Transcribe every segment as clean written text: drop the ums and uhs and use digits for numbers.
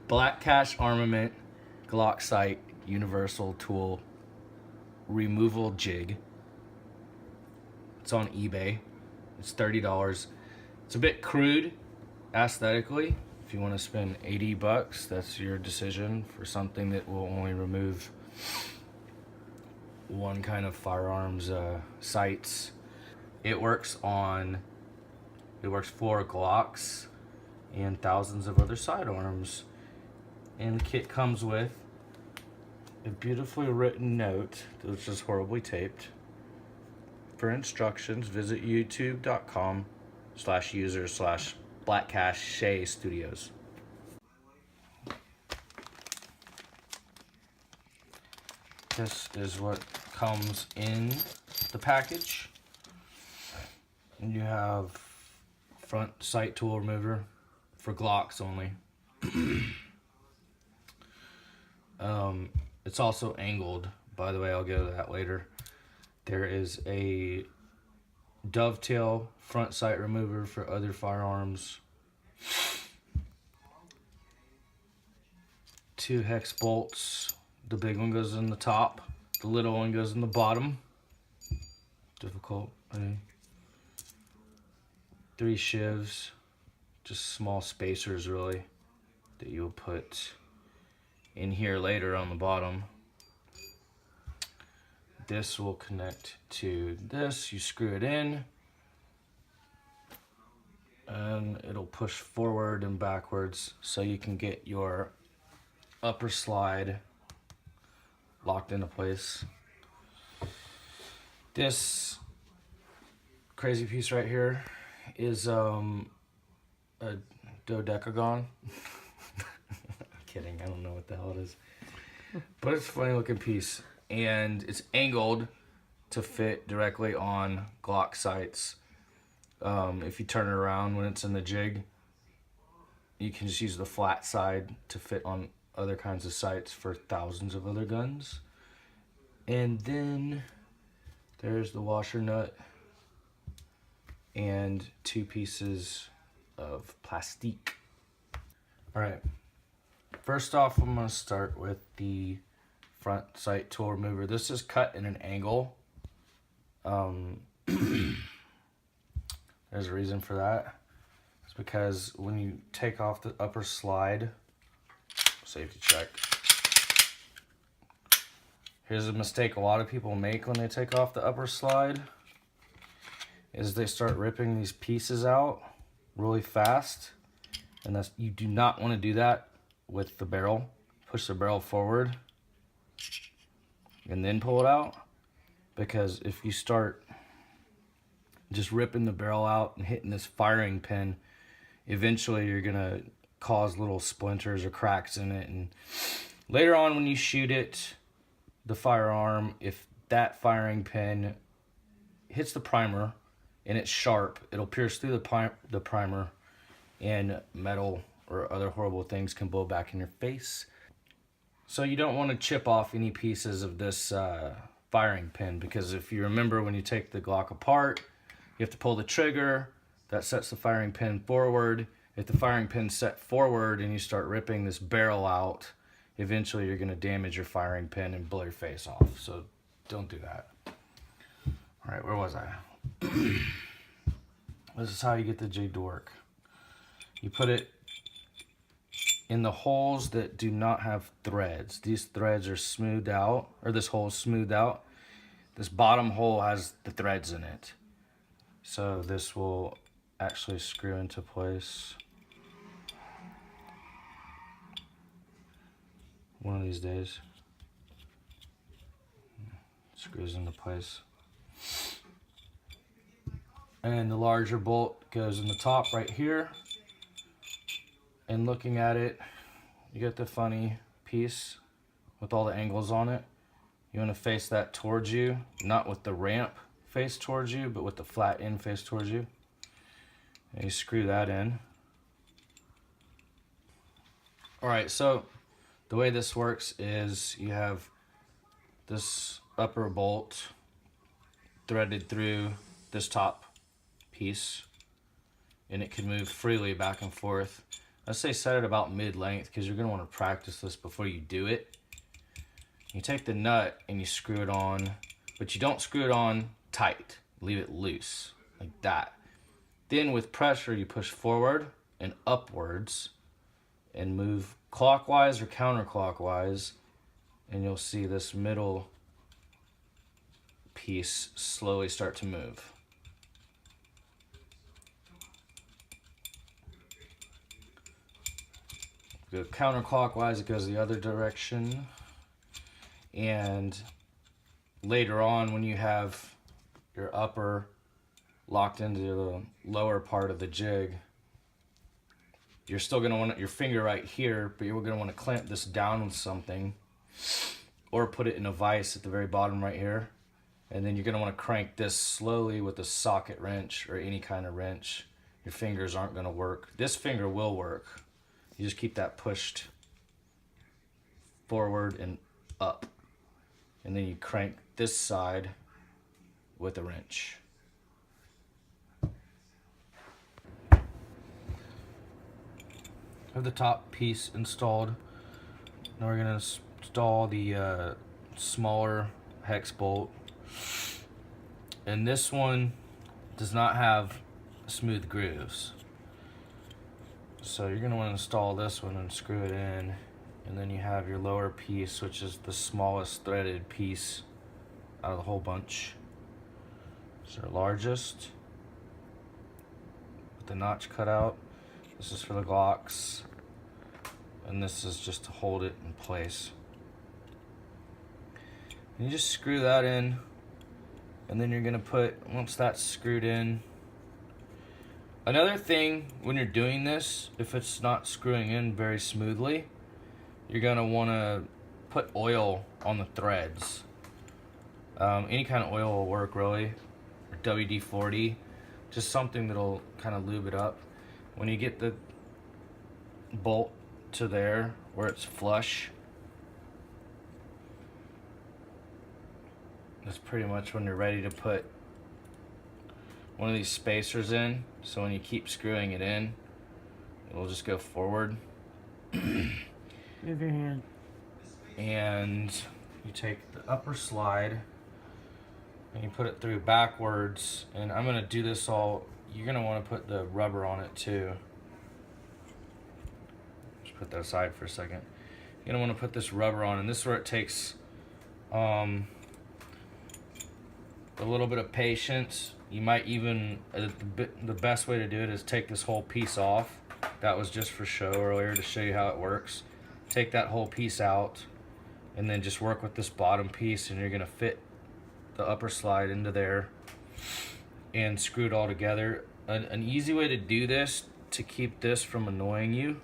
Black Cash Armament Glock Sight Universal Tool Removal Jig. It's on eBay. It's $30. It's a bit crude aesthetically. If you want to spend 80 bucks, that's your decision for something that will only remove one kind of firearms sights. It works for Glocks and thousands of other sidearms. And the kit comes with a beautifully written note that was just horribly taped. For instructions, visit youtube.com/user/blackcache studios. This is what comes in the package. And you have front sight tool remover for Glocks only. It's also angled, by the way. I'll get to that later. There is a dovetail front sight remover for other firearms. 2 hex bolts. The big one goes in the top. The little one goes in the bottom. Difficult. 3 shivs. Just small spacers, really, that you'll put in here later on the bottom. This will connect to this. You screw it in and it'll push forward and backwards so you can get your upper slide locked into place. This crazy piece right here is a dodecagon. Kidding, I don't know what the hell it is. But it's a funny looking piece. And it's angled to fit directly on Glock sights. If you turn it around when it's in the jig, you can just use the flat side to fit on other kinds of sights for thousands of other guns. And then there's the washer nut and 2 pieces of plastique. All right, first off, I'm gonna start with the front sight tool remover. This is cut in an angle. There's a reason for that. It's because when you take off the upper slide, safety check. Here's a mistake a lot of people make when they take off the upper slide, is they start ripping these pieces out really fast. And you do not want to do that with the barrel. Push the barrel forward and then pull it out, because if you start just ripping the barrel out and hitting this firing pin, eventually you're gonna cause little splinters or cracks in it, and later on when you shoot it, the firearm, if that firing pin hits the primer and it's sharp, it'll pierce through the primer, and metal or other horrible things can blow back in your face. So you don't want to chip off any pieces of this firing pin, because if you remember, when you take the Glock apart, you have to pull the trigger. That sets the firing pin forward. If the firing pin's set forward and you start ripping this barrel out, eventually you're going to damage your firing pin and blow your face off. So don't do that. All right, where was I? This is how you get the jig to work. You put it in the holes that do not have threads. These threads are smoothed out, or this hole is smoothed out. This bottom hole has the threads in it. So this will actually screw into place one of these days. Screws into place. And the larger bolt goes in the top right here. And looking at it, you get the funny piece with all the angles on it. You want to face that towards you, not with the ramp face towards you, but with the flat end face towards you. And you screw that in. All right, so the way this works is you have this upper bolt threaded through this top piece, and it can move freely back and forth. I say set it about mid-length because you're going to want to practice this before you do it. You take the nut and you screw it on, but you don't screw it on tight. Leave it loose, like that. Then with pressure, you push forward and upwards and move clockwise or counterclockwise, and you'll see this middle piece slowly start to move. Go counterclockwise, it goes the other direction. And later on, when you have your upper locked into the lower part of the jig, you're still going to want your finger right here, but you're going to want to clamp this down with something or put it in a vise at the very bottom right here. And then you're going to want to crank this slowly with a socket wrench or any kind of wrench. Your fingers aren't going to work. This finger will work. You just keep that pushed forward and up. And then you crank this side with a wrench. Have the top piece installed. Now we're going to install the smaller hex bolt. And this one does not have smooth grooves. So you're going to want to install this one and screw it in. And then you have your lower piece, which is the smallest threaded piece out of the whole bunch. It's our largest, with the notch cut out. This is for the glocks, and this is just to hold it in place. And you just screw that in, and then you're gonna put, once that's screwed in, another thing when you're doing this, if it's not screwing in very smoothly, you're gonna wanna put oil on the threads. Any kind of oil will work really, or WD-40, just something that'll kind of lube it up. When you get the bolt to there where it's flush, that's pretty much when you're ready to put one of these spacers in. So when you keep screwing it in, it'll just go forward. Move your hand. And you take the upper slide and you put it through backwards. And I'm gonna do this all, you're gonna wanna put the rubber on it too. Just put that aside for a second. You're gonna wanna put this rubber on, and this is where it takes a little bit of patience. You might even, the best way to do it is take this whole piece off. That was just for show earlier to show you how it works. Take that whole piece out and then just work with this bottom piece, and you're gonna fit the upper slide into there and screw it all together. An easy way to do this to keep this from annoying you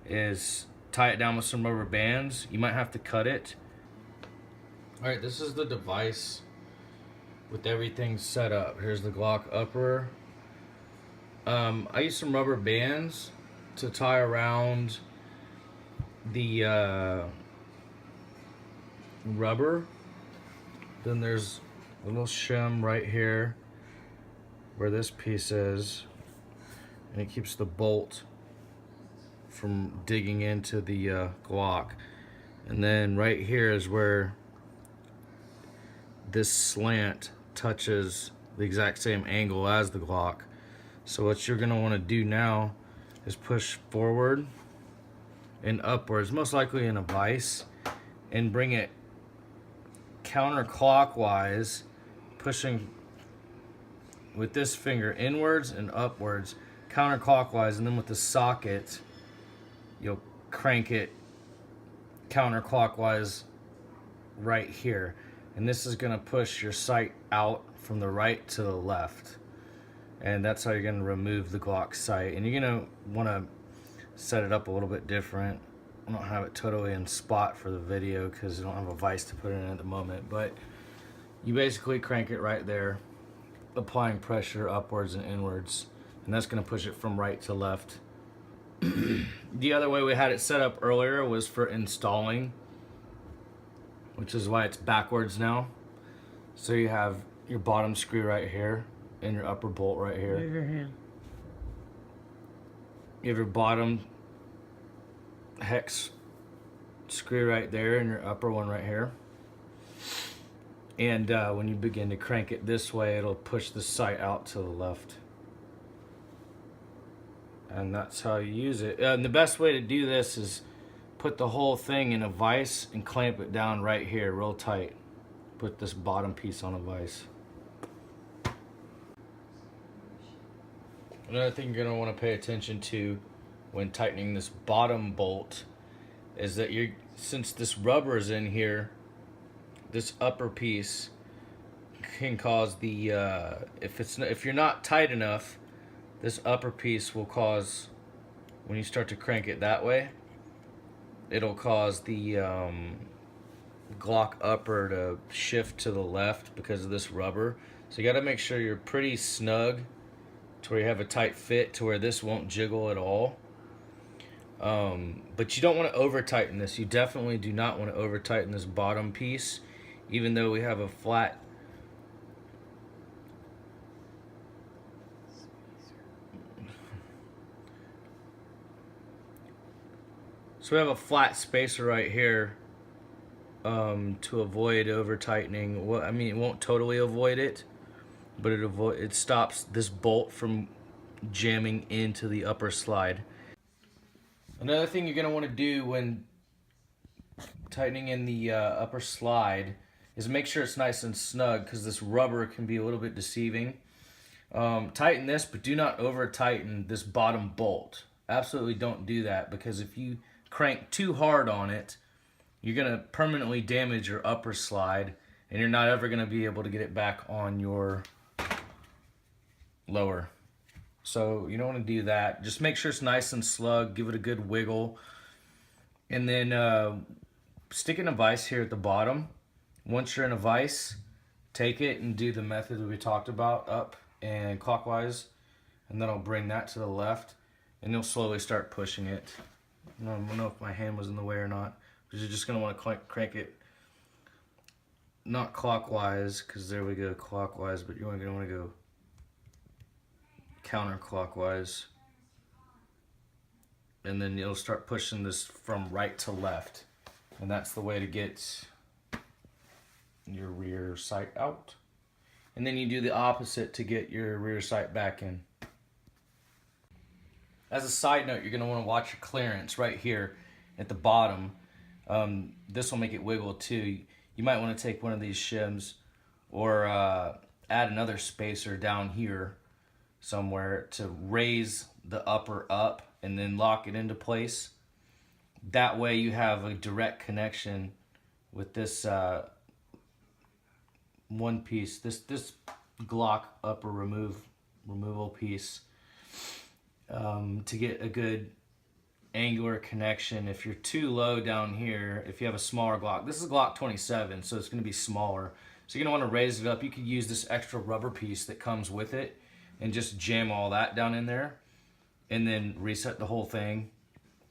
is tie it down with some rubber bands. You might have to cut it. All right, this is the device with everything set up. Here's the Glock upper. I use some rubber bands to tie around the rubber. Then there's a little shim right here where this piece is, and it keeps the bolt from digging into the Glock. And then right here is where this slant touches the exact same angle as the Glock. So what you're gonna wanna do now is push forward and upwards, most likely in a vise, and bring it counterclockwise, pushing with this finger inwards and upwards, counterclockwise, and then with the socket, you'll crank it counterclockwise right here. And this is gonna push your sight out from the right to the left. And that's how you're gonna remove the Glock sight. And you're gonna wanna set it up a little bit different. I don't have it totally in spot for the video because I don't have a vise to put it in at the moment, but you basically crank it right there, applying pressure upwards and inwards, and that's gonna push it from right to left. The other way we had it set up earlier was for installing, which is why it's backwards now. So you have your bottom screw right here and your upper bolt right here. Move your hand. You have your bottom hex screw right there and your upper one right here. And when you begin to crank it this way, it'll push the sight out to the left. And that's how you use it. And the best way to do this is put the whole thing in a vise and clamp it down right here real tight. Put this bottom piece on a vise. Another thing you're going to want to pay attention to when tightening this bottom bolt is that since this rubber is in here, this upper piece can cause the if you're not tight enough, this upper piece will cause, when you start to crank it that way, it'll cause the Glock upper to shift to the left because of this rubber. So you got to make sure you're pretty snug to where you have a tight fit to where this won't jiggle at all. But you don't want to over tighten this. You definitely do not want to over tighten this bottom piece, even though we have a flat spacer right here to avoid over tightening. Well, I mean, it won't totally avoid it, but it stops this bolt from jamming into the upper slide. Another thing you're going to want to do when tightening in the upper slide is make sure it's nice and snug, because this rubber can be a little bit deceiving. Tighten this, but do not over tighten this bottom bolt. Absolutely don't do that, because if you crank too hard on it, you're going to permanently damage your upper slide, and you're not ever going to be able to get it back on your lower. So you don't want to do that. Just make sure it's nice and snug. Give it a good wiggle. And then stick in a vise here at the bottom. Once you're in a vise, take it and do the method that we talked about, up and clockwise. And then I'll bring that to the left. And you'll slowly start pushing it. I don't know if my hand was in the way or not. But you're just going to want to crank it. Not clockwise, because there we go, clockwise. But you're going to want to go counterclockwise, and then you'll start pushing this from right to left, and that's the way to get your rear sight out. And then you do the opposite to get your rear sight back in. As a side note, you're going to want to watch your clearance right here at the bottom. This will make it wiggle too. You might want to take one of these shims or add another spacer down here somewhere to raise the upper up and then lock it into place. That way you have a direct connection with this one piece, this Glock upper removal piece, to get a good angular connection. If you're too low down here, if you have a smaller Glock, this is a Glock 27, so it's going to be smaller. So you're going to want to raise it up. You could use this extra rubber piece that comes with it and just jam all that down in there and then reset the whole thing.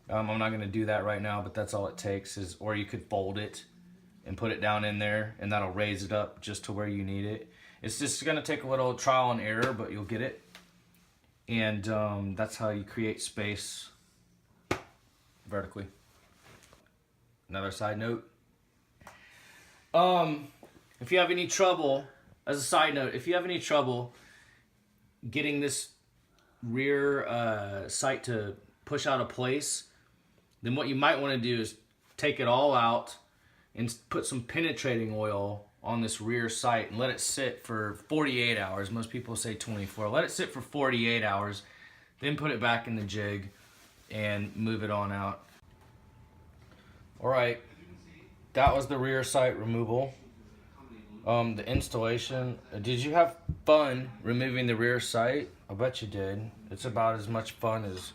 I'm not going to do that right now, but that's all it takes. Or you could fold it and put it down in there, and that'll raise it up just to where you need it. It's just going to take a little trial and error, but you'll get it. And that's how you create space vertically. Another side note. If you have any trouble, as a side note, if you have any trouble getting this rear sight to push out of place, then what you might want to do is take it all out and put some penetrating oil on this rear sight and let it sit for 48 hours. Most people say 24. Let it sit for 48 hours, then put it back in the jig and move it on out. Alright, that was the rear sight removal. The installation. Did you have fun removing the rear sight? I bet you did. It's about as much fun as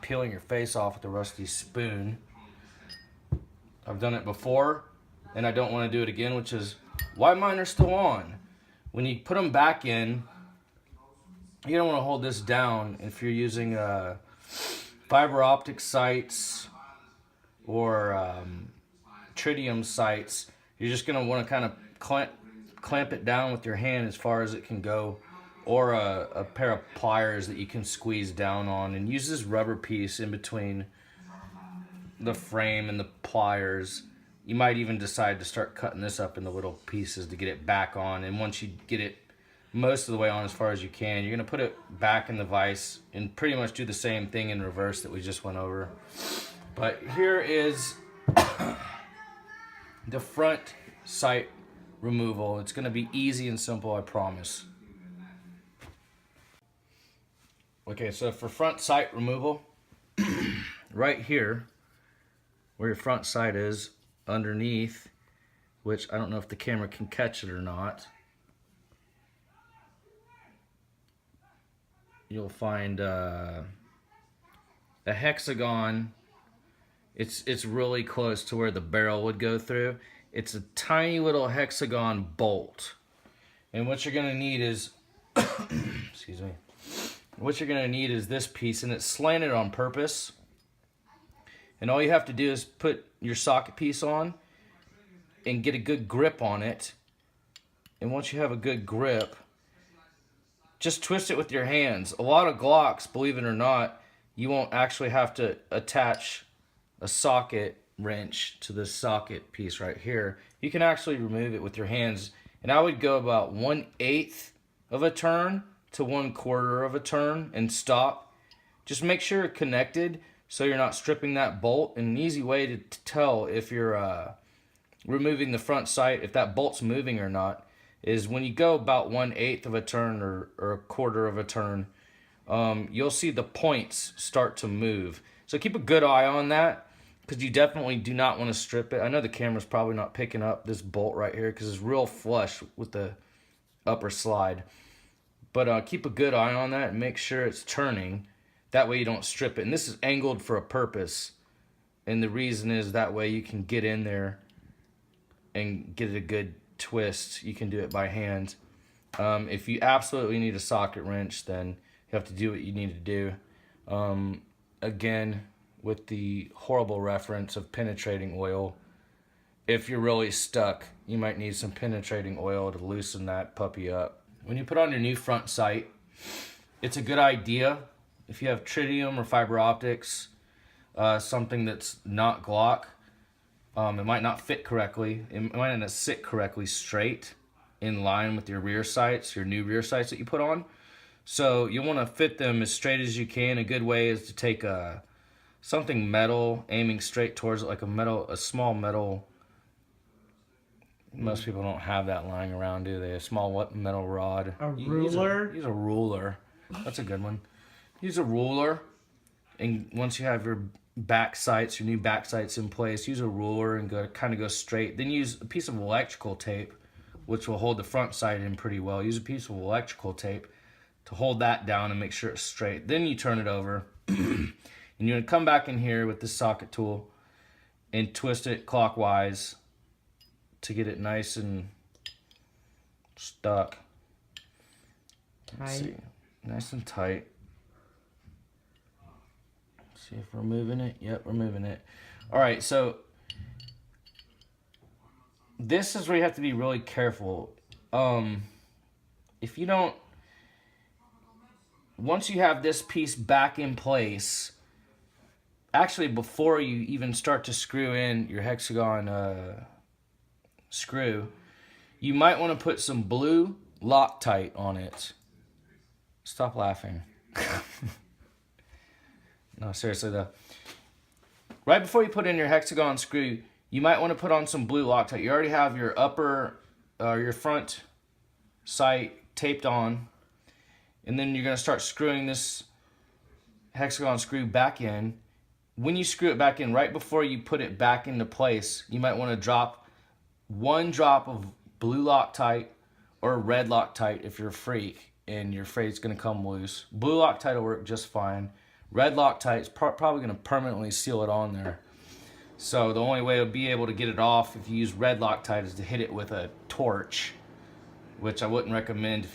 peeling your face off with a rusty spoon. I've done it before, and I don't want to do it again, which is why mine are still on. When you put them back in, you don't want to hold this down. If you're using fiber optic sights or tritium sights, you're just going to want to kind of clamp it down with your hand as far as it can go, or a pair of pliers that you can squeeze down on, and use this rubber piece in between the frame and the pliers. You might even decide to start cutting this up into little pieces to get it back on. And once you get it most of the way on as far as you can, you're gonna put it back in the vise and pretty much do the same thing in reverse that we just went over. But here is the front sight removal. It's gonna be easy and simple, I promise. Okay, so for front sight removal, right here, where your front sight is, underneath, which I don't know if the camera can catch it or not, you'll find a hexagon. It's really close to where the barrel would go through. It's a tiny little hexagon bolt. And what you're gonna need is, excuse me, what you're gonna need is this piece, and it's slanted on purpose. And all you have to do is put your socket piece on and get a good grip on it. And once you have a good grip, just twist it with your hands. A lot of Glocks, believe it or not, you won't actually have to attach a socket wrench to this socket piece right here. You can actually remove it with your hands. And I would go about 1/8 of a turn to 1/4 of a turn and stop. Just make sure you're connected so you're not stripping that bolt. And an easy way to tell if you're removing the front sight, if that bolt's moving or not, is when you go about 1/8 of a turn or 1/4 of a turn, you'll see the points start to move. So keep a good eye on that, because you definitely do not want to strip it. I know the camera's probably not picking up this bolt right here because it's real flush with the upper slide. But keep a good eye on that and make sure it's turning. That way you don't strip it. And this is angled for a purpose. And the reason is that way you can get in there and get it a good twist. You can do it by hand. If you absolutely need a socket wrench, then you have to do what you need to do. Again, with the horrible reference of penetrating oil, if you're really stuck, you might need some penetrating oil to loosen that puppy up. When you put on your new front sight, it's a good idea, if you have tritium or fiber optics, something that's not Glock, it might not fit correctly. It might not sit correctly straight in line with your rear sights, your new rear sights that you put on. So you want to fit them as straight as you can. A good way is to take something metal, aiming straight towards it, like a small metal. Most people don't have that lying around, do they? A small metal rod. A ruler? Use a ruler. That's a good one. Use a ruler, and once you have your back sights, your new back sights in place, use a ruler and go straight. Then use a piece of electrical tape, which will hold the front sight in pretty well. Use a piece of electrical tape to hold that down and make sure it's straight. Then you turn it over, and you're gonna come back in here with this socket tool and twist it clockwise to get it nice and stuck. Let's see. Nice and tight. See if we're moving it. Yep, we're moving it. All right, so this is where you have to be really careful. If you don't, once you have this piece back in place, actually before you even start to screw in your hexagon screw, you might want to put some blue Loctite on it. Stop laughing. No, seriously though. Right before you put in your hexagon screw, you might want to put on some blue Loctite. You already have your your front sight taped on, and then you're going to start screwing this hexagon screw back in. When you screw it back in, right before you put it back into place, you might want to drop 1 drop of blue Loctite or red Loctite if you're a freak and you're afraid it's going to come loose. Blue Loctite will work just fine. Red Loctite is probably going to permanently seal it on there. So the only way to be able to get it off if you use red Loctite is to hit it with a torch, which I wouldn't recommend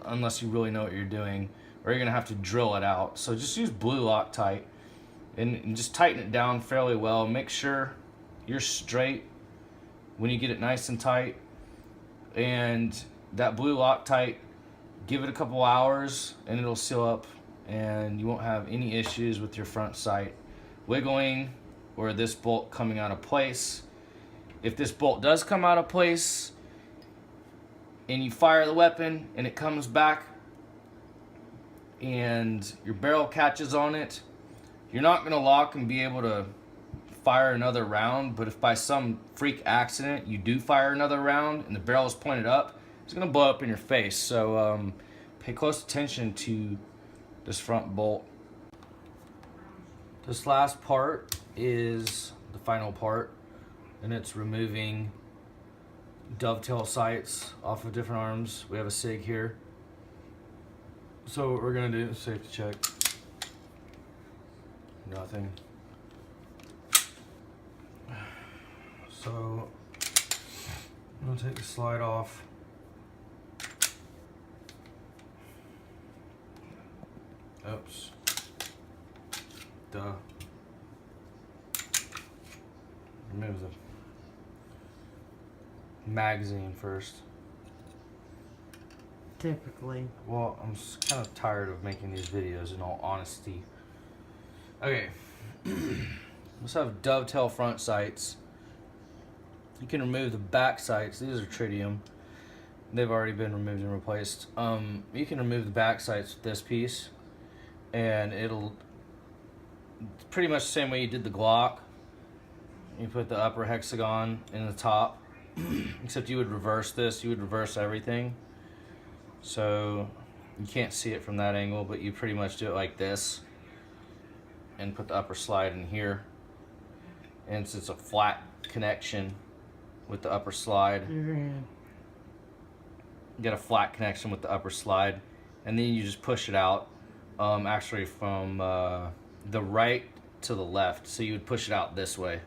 unless you really know what you're doing, or you're going to have to drill it out. So just use blue Loctite and just tighten it down fairly well. Make sure you're straight when you get it nice and tight. And that blue Loctite, give it a couple hours and it'll seal up, and you won't have any issues with your front sight. wiggling or this bolt coming out of place. If this bolt does come out of place and you fire the weapon and it comes back and your barrel catches on it, you're not going to lock and be able to fire another round. But if by some freak accident you do fire another round and the barrel is pointed up, it's going to blow up in your face. So pay close attention to this front bolt. This last part is the final part, and it's removing dovetail sights off of different arms. We have a SIG here. So what we're gonna do is safety check. Nothing. So I'm gonna take the slide off. Oops. Duh. Remove the magazine first. Typically. Well, I'm kind of tired of making these videos, in all honesty. Okay. Let's have dovetail front sights. You can remove the back sights. These are tritium. They've already been removed and replaced. You can remove the back sights with this piece, and it's pretty much the same way you did the Glock. You put the upper hexagon in the top, except you would reverse this. You would reverse everything. So you can't see it from that angle, but you pretty much do it like this and put the upper slide in here. And since it's a flat connection with the upper slide, you get a flat connection with the upper slide, and then you just push it out, actually from the right to the left. So you would push it out this way.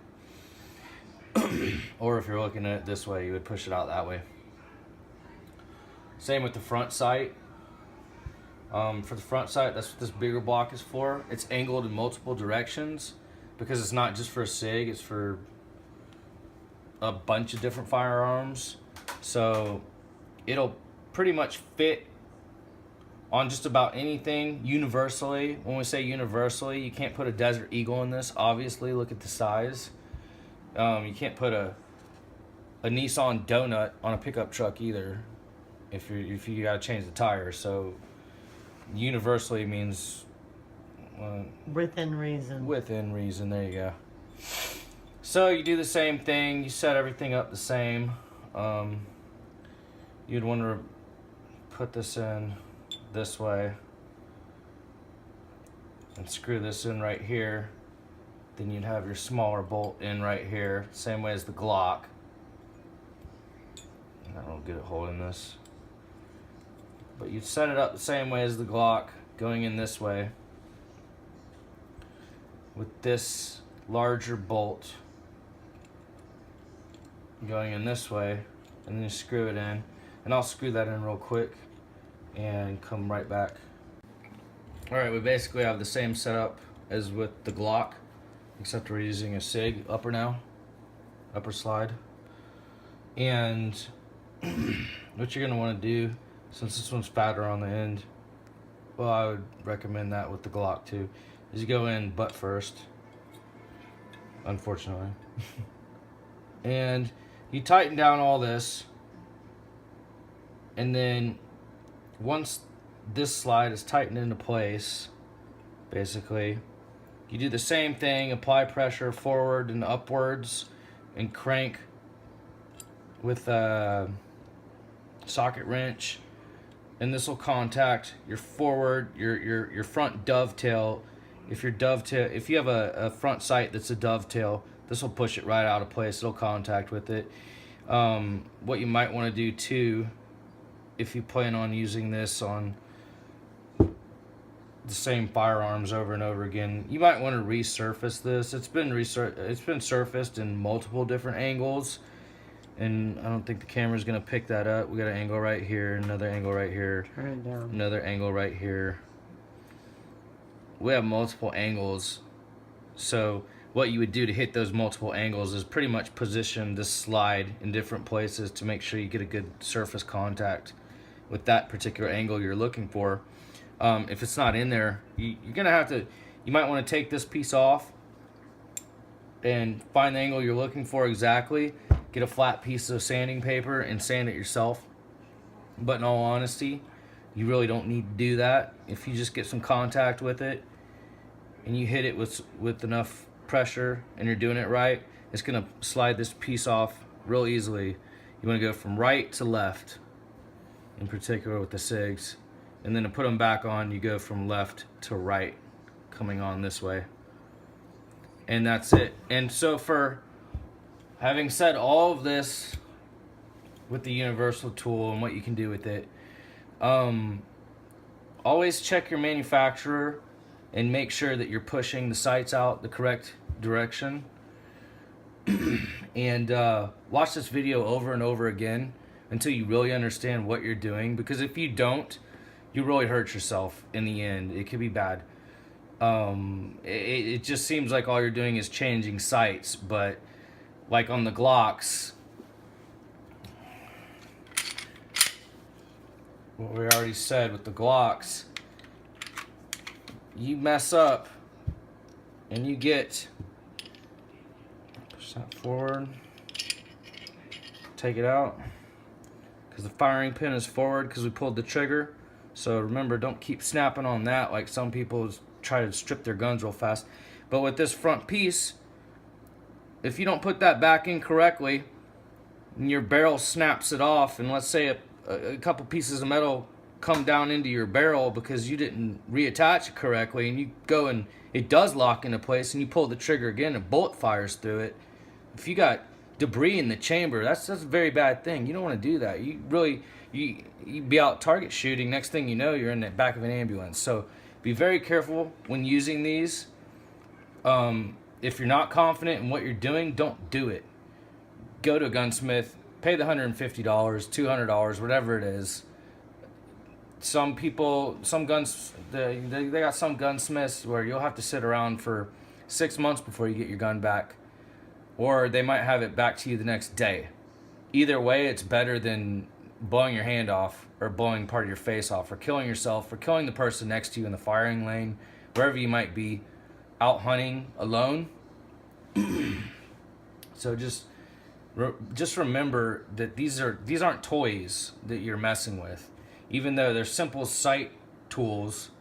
Or if you're looking at it this way, you would push it out that way. Same with the front sight. For the front sight, that's what this bigger block is for. It's angled in multiple directions because it's not just for a SIG, it's for a bunch of different firearms. So it'll pretty much fit on just about anything universally. When we say universally, you can't put a Desert Eagle in this, obviously. Look at the size. You can't put a Nissan Donut on a pickup truck either if you gotta change the tires. So universally means within reason. Within reason, there you go. So you do the same thing, you set everything up the same. You'd want to put this in this way and screw this in right here. Then you'd have your smaller bolt in right here, same way as the Glock. I'm not real good at holding this. But you'd set it up the same way as the Glock, going in this way, with this larger bolt going in this way, and then you screw it in. And I'll screw that in real quick and come right back. Alright, we basically have the same setup as with the Glock, except we're using a SIG upper now, upper slide. And what you're going to want to do, since this one's fatter on the end, well, I would recommend that with the Glock too, is you go in butt first, unfortunately. And you tighten down all this, and then once this slide is tightened into place, basically, you do the same thing, apply pressure forward and upwards, and crank with a socket wrench, and this will contact your forward, your front dovetail. If you have a front sight that's a dovetail, this will push it right out of place. It'll contact with it. What you might want to do too, if you plan on using this on the same firearms over and over again, you might want to resurface this. It's been surfaced in multiple different angles, and I don't think the camera's gonna pick that up. We got an angle right here, another angle right here, turn it down, another angle right here. We have multiple angles, so what you would do to hit those multiple angles is pretty much position this slide in different places to make sure you get a good surface contact with that particular angle you're looking for. If it's not in there, you're gonna have to, you might want to take this piece off and find the angle you're looking for exactly. Get a flat piece of sanding paper and sand it yourself. But in all honesty, you really don't need to do that. If you just get some contact with it and you hit it with enough pressure and you're doing it right, it's gonna slide this piece off real easily. You wanna go from right to left, in particular with the SIGs. And then to put them back on, you go from left to right, coming on this way. And that's it. And so for having said all of this with the universal tool and what you can do with it, always check your manufacturer and make sure that you're pushing the sights out the correct direction. And watch this video over and over again until you really understand what you're doing, because if you don't, you really hurt yourself in the end. It could be bad. It just seems like all you're doing is changing sights, but like on the Glocks, what we already said with the Glocks, you mess up and you get, push that forward, take it out, because the firing pin is forward because we pulled the trigger. So remember, don't keep snapping on that like some people try to strip their guns real fast. But with this front piece, if you don't put that back in correctly and your barrel snaps it off, and let's say a couple pieces of metal come down into your barrel because you didn't reattach it correctly, and you go and it does lock into place and you pull the trigger again and a bullet fires through it. If you got debris in the chamber, that's a very bad thing. You don't want to do that. You be out target shooting, next thing you know, you're in the back of an ambulance. So be very careful when using these. If you're not confident in what you're doing, don't do it. Go to a gunsmith, pay the $150, $200, whatever it is. Some people, some guns, they got some gunsmiths where you'll have to sit around for 6 months before you get your gun back, or they might have it back to you the next day. Either way, it's better than blowing your hand off or blowing part of your face off or killing yourself or killing the person next to you in the firing lane, wherever you might be out hunting alone. So just remember that these aren't toys that you're messing with. Even though they're simple sight tools,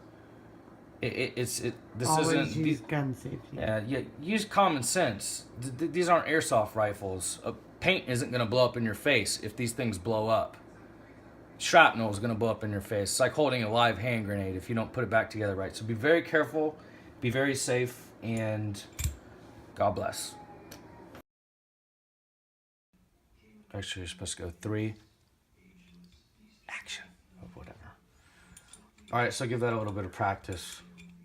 this Always isn't. use gun safety. Yeah, use common sense. These aren't airsoft rifles. Paint isn't gonna blow up in your face if these things blow up. Shrapnel is gonna blow up in your face. It's like holding a live hand grenade if you don't put it back together right. So be very careful, be very safe, and God bless. Actually, you're supposed to go 3, action, or whatever. All right, so give that a little bit of practice.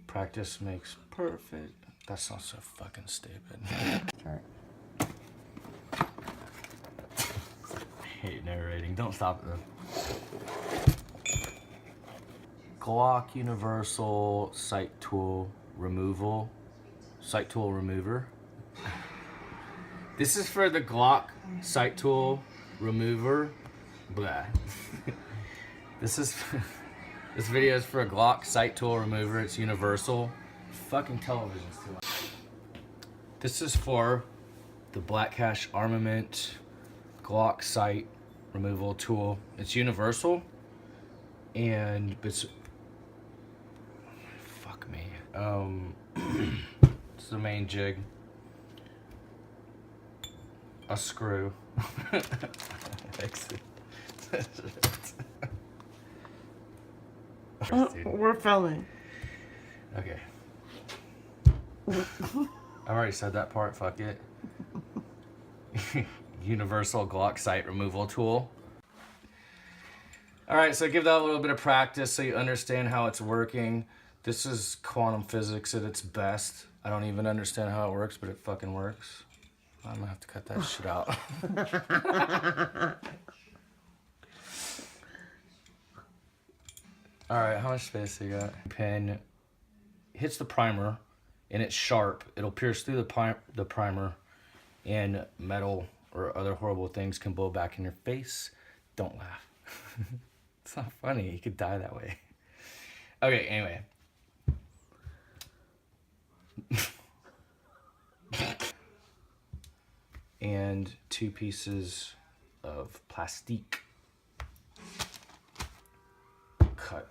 Practice makes perfect. That sounds so fucking stupid. Right. I hate narrating. Don't stop it though. Glock Universal Sight Tool Removal. Sight Tool Remover. This is for the Glock Sight Tool Remover. Blah. This video is for a Glock Sight Tool Remover. It's universal. Fucking television's too loud. This is for the Black Cash Armament Glock Sight Removal Tool. It's universal, and it's fuck me. It's the main jig. A screw. We're filming. Okay. I already said that part, fuck it. Universal Glock Sight Removal Tool. Alright, so give that a little bit of practice so you understand how it's working. This is quantum physics at its best. I don't even understand how it works, but it fucking works. I'm gonna have to cut that shit out. Alright, how much space do you got? Pen hits the primer and it's sharp. It'll pierce through the primer, and metal or other horrible things can blow back in your face. Don't laugh. It's not funny. You could die that way. Okay, anyway. and 2 pieces of plastique cut